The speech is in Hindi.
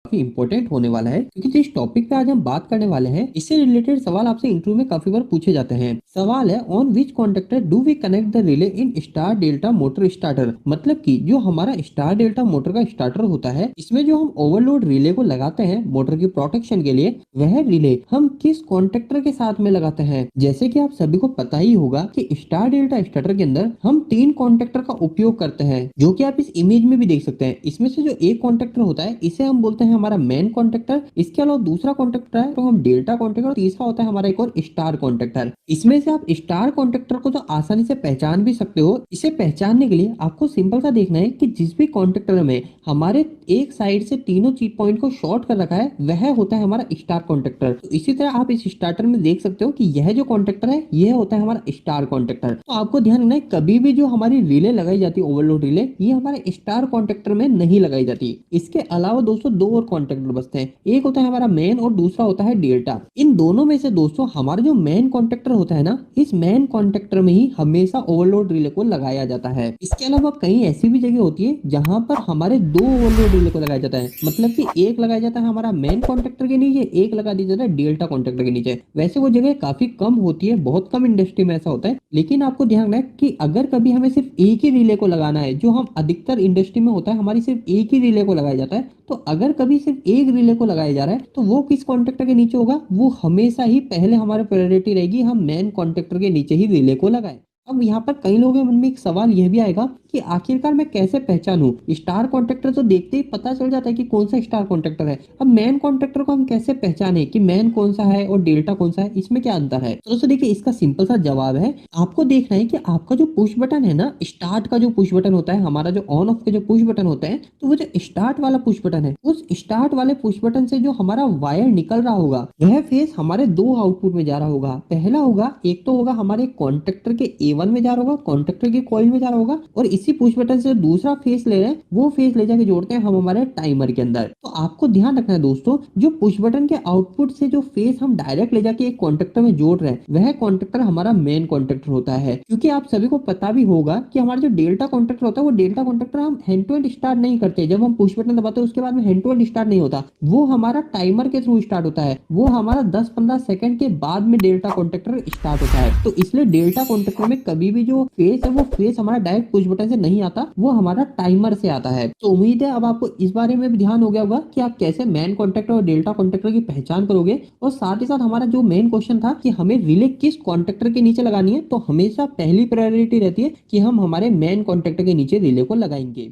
काफी इंपॉर्टेंट होने वाला है, क्योंकि जिस टॉपिक पे आज हम बात करने वाले हैं इससे रिलेटेड सवाल आपसे इंटरव्यू में काफी बार पूछे जाते हैं। सवाल है, on which contactor do we connect the relay in star delta motor starter. मतलब कि जो हमारा स्टार डेल्टा मोटर का स्टार्टर होता है, इसमें जो हम ओवरलोड रिले को लगाते हैं मोटर की प्रोटेक्शन के लिए, वह रिले हम किस कॉन्टेक्टर के साथ में लगाते हैं। जैसे कि आप सभी को पता ही होगा कि स्टार डेल्टा स्टार्टर के अंदर हम 3 कॉन्टेक्टर का उपयोग करते हैं, जो कि आप इस इमेज में भी देख सकते हैं। इसमें से जो एक कॉन्टेक्टर होता है इसे हम बोलते हैं हमारा मेन कॉन्टेक्टर। इसके अलावा दूसरा कॉन्टेक्टर है तो हम डेल्टा कॉन्टेक्टर, और तीसरा होता है हमारा एक और स्टार कॉन्टेक्टर। इसमें से आप स्टार कॉन्टेक्टर को तो आसानी से पहचान भी सकते हो। इसे पहचानने के लिए आपको सिंपल सा देखना है कि जिस भी कॉन्टेक्टर में हमारे एक साइड से तीनों चीट पॉइंट को शॉर्ट कर रखा है वह होता है हमारा स्टार कॉन्टेक्टर। तो इसी तरह आप इस स्टार्टर में देख सकते हो कि यह जो कॉन्टेक्टर है यह होता है हमारा स्टार कॉन्टेक्टर। तो आपको ध्यान रखना है, कभी भी जो हमारी रिले लगाई जाती है ओवरलोड रिले, ये हमारे स्टार कॉन्टेक्टर में नहीं लगाई जाती। इसके अलावा दोस्तों दो और कॉन्टेक्टर बचते हैं, एक होता है हमारा मेन और दूसरा होता है डेल्टा। इन दोनों में से दोस्तों हमारा जो मेन कॉन्टेक्टर होता है ना, इस मेन कॉन्टेक्टर में ही हमेशा ओवरलोड रिले को लगाया जाता है। इसके अलावा कई ऐसी भी जगह होती है जहां पर हमारे दो ओवरलोड रिले को लगाया जाता है। मतलब कि एक लगाया जाता है हमारा मेन कॉन्टेक्टर के नीचे, एक लगा दिया जाता है डेल्टा कॉन्टेक्टर के नीचे। वैसे वो जगह काफी कम होती है, बहुत कम इंडस्ट्री में ऐसा होता है। लेकिन आपको ध्यान रखना है कि अगर कभी हमें सिर्फ एक ही रिले को लगाना है, जो हम अधिकतर इंडस्ट्री में होता है हमारी सिर्फ एक ही रिले को लगाया जाता है, तो अगर कभी सिर्फ एक रिले को लगाया जा रहा है तो वो किस कॉन्टेक्टर के नीचे होगा, वो हमेशा ही पहले हमारे प्रायोरिटी रहेगी हम मेन कॉन्टेक्टर के नीचे ही रिले को लगाएं। अब यहाँ पर कई लोगों के मन में एक सवाल यह भी आएगा कि आखिरकार मैं कैसे पहचानूं, स्टार कॉन्ट्रैक्टर तो देखते ही पता चल जाता है कि कौन सा स्टार कॉन्ट्रैक्टर है, अब मेन कॉन्ट्रैक्टर को हम कैसे पहचाने कि मेन कौन सा है और डेल्टा कौन सा है, इसमें क्या अंतर है। तो दोस्तों देखिए, इसका सिंपल सा जवाब है, आपको देखना है कि आपका जो पुश बटन है ना, स्टार्ट का जो पुश बटन होता है, हमारा जो ऑन ऑफ के जो पुश बटन होता है, तो वो जो स्टार्ट वाला पुश बटन है, उस स्टार्ट वाले पुश बटन से जो हमारा वायर निकल रहा होगा वह फेस हमारे दो आउटपुट में जा रहा होगा। पहला होगा, एक तो होगा हमारे कॉन्ट्रैक्टर के A1 में जा रहा होगा, कॉन्ट्रैक्टर के कॉइल में जा रहा होगा, और इसी पुश बटन से दूसरा फेस ले रहे हैं वो फेस ले जाके जोड़ते हैं हम हमारे टाइमर के अंदर। तो आपको ध्यान रखना है दोस्तों, जो पुश बटन के आउटपुट से जो फेस हम डायरेक्ट ले जाके एक कॉन्ट्रैक्टर में जोड़ रहे हैं वह कॉन्ट्रैक्टर हमारा मेन कॉन्ट्रैक्टर होता है। क्योंकि आप सभी को पता भी होगा कि हमारा जो डेल्टा कॉन्ट्रैक्टर होता है, वो डेल्टा कॉन्ट्रैक्टर हम हैंड टू हैंड स्टार्ट नहीं करते। जब हम पुश बटन दबाते हैं उसके बाद में हैंड टू हैंड स्टार्ट नहीं होता, वो हमारा टाइमर के थ्रू स्टार्ट होता है। वो हमारा 10-15 सेकंड के बाद में डेल्टा कॉन्ट्रैक्टर स्टार्ट होता है। तो इसलिए डेल्टा कॉन्ट्रैक्टर में कभी भी जो फेस है वो फेस हमारा डायरेक्ट पुश बटन से नहीं आता, वो हमारा टाइमर से आता है। तो उम्मीद है अब आपको इस बारे में भी ध्यान हो गया होगा कि आप कैसे मेन कॉन्ट्रैक्टर और डेल्टा कॉन्ट्रैक्टर की पहचान करोगे। और साथ ही साथ हमारा जो मेन क्वेश्चन था कि हमें रिले किस कॉन्ट्रैक्टर के नीचे लगानी है, तो हमेशा पहली प्रायोरिटी रहती है कि हम हमारे मेन कॉन्ट्रैक्टर के नीचे रिले को लगाएंगे।